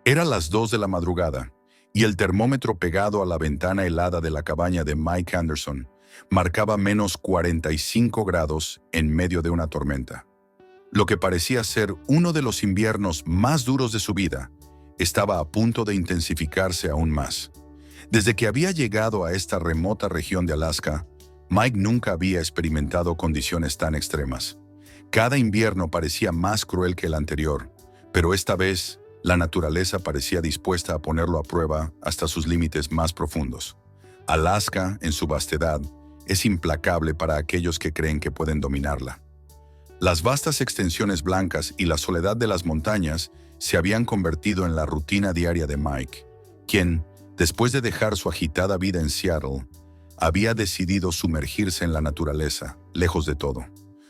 Era las 2 de la madrugada, y el termómetro pegado a la ventana helada de la cabaña de Mike Anderson marcaba menos 45 grados en medio de una tormenta. Lo que parecía ser uno de los inviernos más duros de su vida estaba a punto de intensificarse aún más. Desde que había llegado a esta remota región de Alaska, Mike nunca había experimentado condiciones tan extremas. Cada invierno parecía más cruel que el anterior, pero esta vez la naturaleza parecía dispuesta a ponerlo a prueba hasta sus límites más profundos. Alaska, en su vastedad, es implacable para aquellos que creen que pueden dominarla. Las vastas extensiones blancas y la soledad de las montañas se habían convertido en la rutina diaria de Mike, quien, después de dejar su agitada vida en Seattle, había decidido sumergirse en la naturaleza, lejos de todo.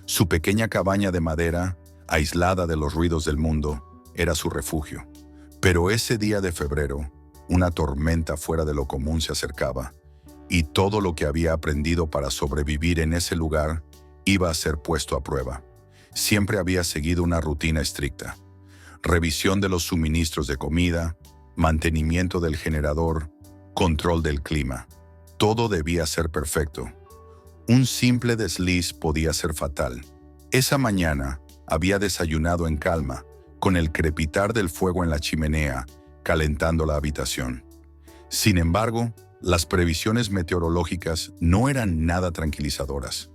Su pequeña cabaña de madera, aislada de los ruidos del mundo, era su refugio. Pero ese día de febrero, una tormenta fuera de lo común se acercaba, y todo lo que había aprendido para sobrevivir en ese lugar iba a ser puesto a prueba. Siempre había seguido una rutina estricta: revisión de los suministros de comida, mantenimiento del generador, control del clima. Todo debía ser perfecto. Un simple desliz podía ser fatal. Esa mañana había desayunado en calma, con el crepitar del fuego en la chimenea, calentando la habitación. Sin embargo, las previsiones meteorológicas no eran nada tranquilizadoras.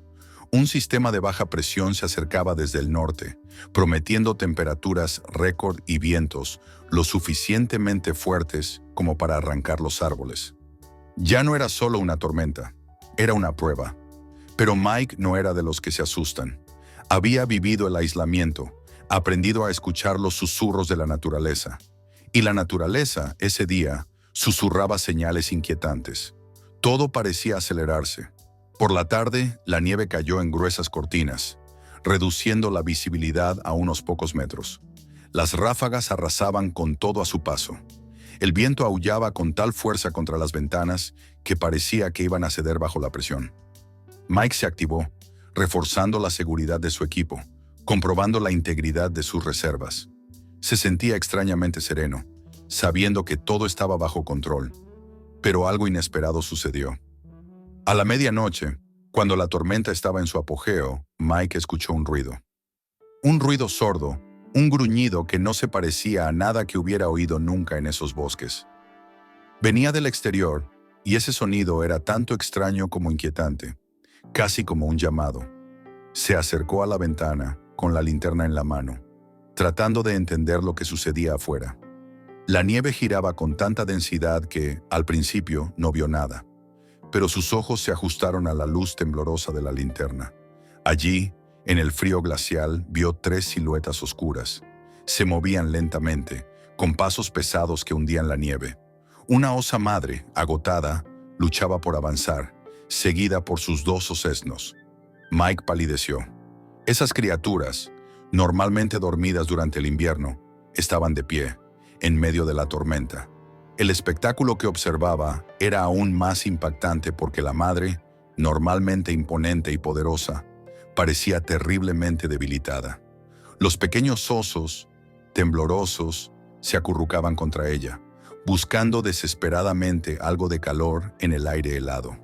Un sistema de baja presión se acercaba desde el norte, prometiendo temperaturas récord y vientos lo suficientemente fuertes como para arrancar los árboles. Ya no era solo una tormenta, era una prueba. Pero Mike no era de los que se asustan. Había vivido el aislamiento, aprendido a escuchar los susurros de la naturaleza. Y la naturaleza, ese día, susurraba señales inquietantes. Todo parecía acelerarse. Por la tarde, la nieve cayó en gruesas cortinas, reduciendo la visibilidad a unos pocos metros. Las ráfagas arrasaban con todo a su paso. El viento aullaba con tal fuerza contra las ventanas que parecía que iban a ceder bajo la presión. Mike se activó, reforzando la seguridad de su equipo, comprobando la integridad de sus reservas. Se sentía extrañamente sereno, sabiendo que todo estaba bajo control. Pero algo inesperado sucedió. A la medianoche, cuando la tormenta estaba en su apogeo, Mike escuchó un ruido. Un ruido sordo, un gruñido que no se parecía a nada que hubiera oído nunca en esos bosques. Venía del exterior, y ese sonido era tanto extraño como inquietante, casi como un llamado. Se acercó a la ventana, con la linterna en la mano, tratando de entender lo que sucedía afuera. La nieve giraba con tanta densidad que, al principio, no vio nada. Pero sus ojos se ajustaron a la luz temblorosa de la linterna. Allí, en el frío glacial, vio 3 siluetas oscuras. Se movían lentamente, con pasos pesados que hundían la nieve. Una osa madre, agotada, luchaba por avanzar, seguida por sus 2 osesnos. Mike palideció. Esas criaturas, normalmente dormidas durante el invierno, estaban de pie, en medio de la tormenta. El espectáculo que observaba era aún más impactante porque la madre, normalmente imponente y poderosa, parecía terriblemente debilitada. Los pequeños osos, temblorosos, se acurrucaban contra ella, buscando desesperadamente algo de calor en el aire helado.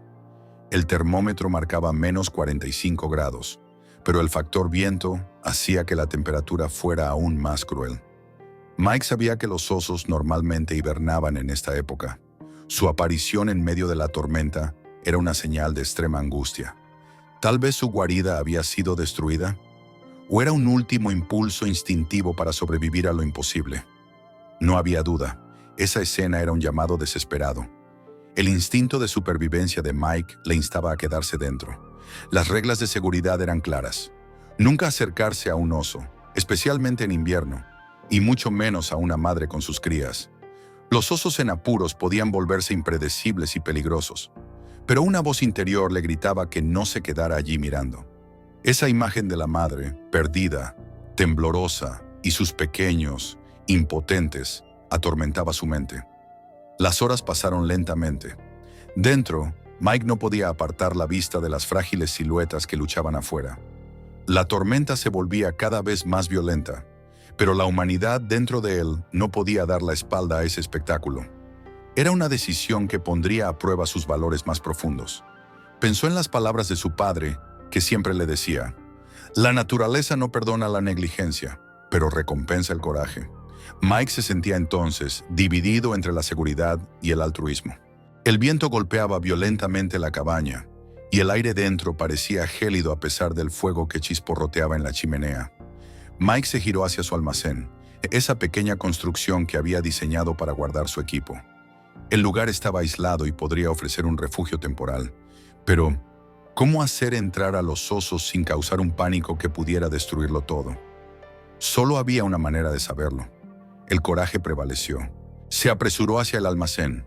El termómetro marcaba menos 45 grados, pero el factor viento hacía que la temperatura fuera aún más cruel. Mike sabía que los osos normalmente hibernaban en esta época. Su aparición en medio de la tormenta era una señal de extrema angustia. Tal vez su guarida había sido destruida, o era un último impulso instintivo para sobrevivir a lo imposible. No había duda, esa escena era un llamado desesperado. El instinto de supervivencia de Mike le instaba a quedarse dentro. Las reglas de seguridad eran claras. Nunca acercarse a un oso, especialmente en invierno, y mucho menos a una madre con sus crías. Los osos en apuros podían volverse impredecibles y peligrosos, pero una voz interior le gritaba que no se quedara allí mirando. Esa imagen de la madre, perdida, temblorosa, y sus pequeños, impotentes, atormentaba su mente. Las horas pasaron lentamente. Dentro, Mike no podía apartar la vista de las frágiles siluetas que luchaban afuera. La tormenta se volvía cada vez más violenta, Pero la humanidad dentro de él no podía dar la espalda a ese espectáculo. Era una decisión que pondría a prueba sus valores más profundos. Pensó en las palabras de su padre, que siempre le decía: la naturaleza no perdona la negligencia, pero recompensa el coraje. Mike se sentía entonces dividido entre la seguridad y el altruismo. El viento golpeaba violentamente la cabaña, y el aire dentro parecía gélido a pesar del fuego que chisporroteaba en la chimenea. Mike se giró hacia su almacén, esa pequeña construcción que había diseñado para guardar su equipo. El lugar estaba aislado y podría ofrecer un refugio temporal, pero ¿cómo hacer entrar a los osos sin causar un pánico que pudiera destruirlo todo? Solo había una manera de saberlo. El coraje prevaleció. Se apresuró hacia el almacén.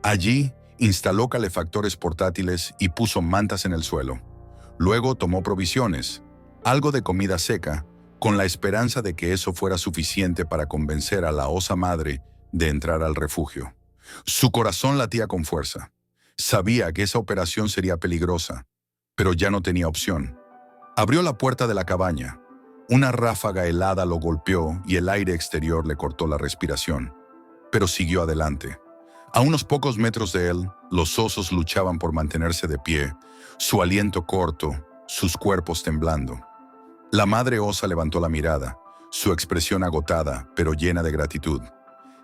Allí instaló calefactores portátiles y puso mantas en el suelo. Luego tomó provisiones, algo de comida seca, con la esperanza de que eso fuera suficiente para convencer a la osa madre de entrar al refugio. Su corazón latía con fuerza. Sabía que esa operación sería peligrosa, pero ya no tenía opción. Abrió la puerta de la cabaña. Una ráfaga helada lo golpeó y el aire exterior le cortó la respiración. Pero siguió adelante. A unos pocos metros de él, los osos luchaban por mantenerse de pie, su aliento corto, sus cuerpos temblando. La madre osa levantó la mirada, su expresión agotada, pero llena de gratitud.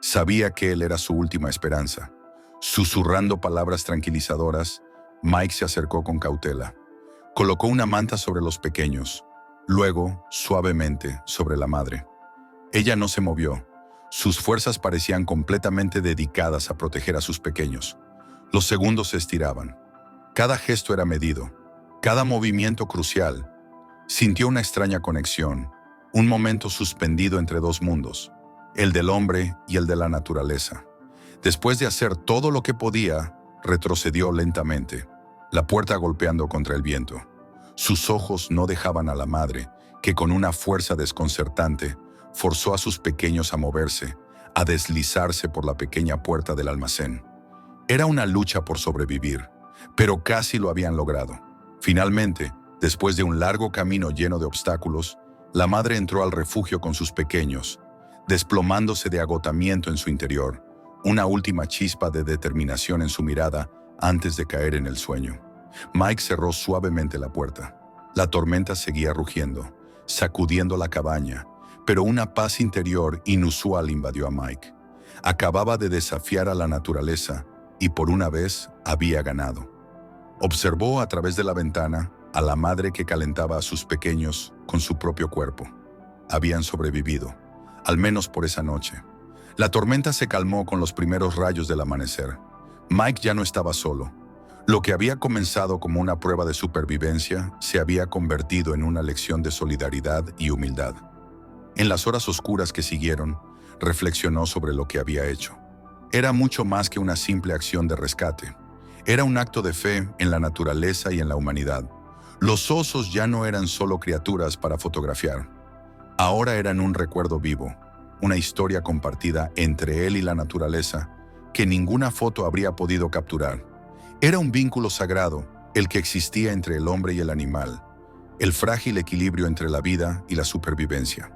Sabía que él era su última esperanza. Susurrando palabras tranquilizadoras, Mike se acercó con cautela. Colocó una manta sobre los pequeños, luego, suavemente, sobre la madre. Ella no se movió. Sus fuerzas parecían completamente dedicadas a proteger a sus pequeños. Los segundos se estiraban. Cada gesto era medido, cada movimiento crucial. Sintió una extraña conexión, un momento suspendido entre dos mundos, el del hombre y el de la naturaleza. Después de hacer todo lo que podía, retrocedió lentamente, la puerta golpeando contra el viento. Sus ojos no dejaban a la madre, que con una fuerza desconcertante forzó a sus pequeños a moverse, a deslizarse por la pequeña puerta del almacén. Era una lucha por sobrevivir, pero casi lo habían logrado. Finalmente, después de un largo camino lleno de obstáculos, la madre entró al refugio con sus pequeños, desplomándose de agotamiento en su interior, una última chispa de determinación en su mirada antes de caer en el sueño. Mike cerró suavemente la puerta. La tormenta seguía rugiendo, sacudiendo la cabaña, pero una paz interior inusual invadió a Mike. Acababa de desafiar a la naturaleza y por una vez había ganado. Observó a través de la ventana a la madre que calentaba a sus pequeños con su propio cuerpo. Habían sobrevivido, al menos por esa noche. La tormenta se calmó con los primeros rayos del amanecer. Mike ya no estaba solo. Lo que había comenzado como una prueba de supervivencia se había convertido en una lección de solidaridad y humildad. En las horas oscuras que siguieron, reflexionó sobre lo que había hecho. Era mucho más que una simple acción de rescate. Era un acto de fe en la naturaleza y en la humanidad. Los osos ya no eran solo criaturas para fotografiar. Ahora eran un recuerdo vivo, una historia compartida entre él y la naturaleza que ninguna foto habría podido capturar. Era un vínculo sagrado, el que existía entre el hombre y el animal, el frágil equilibrio entre la vida y la supervivencia.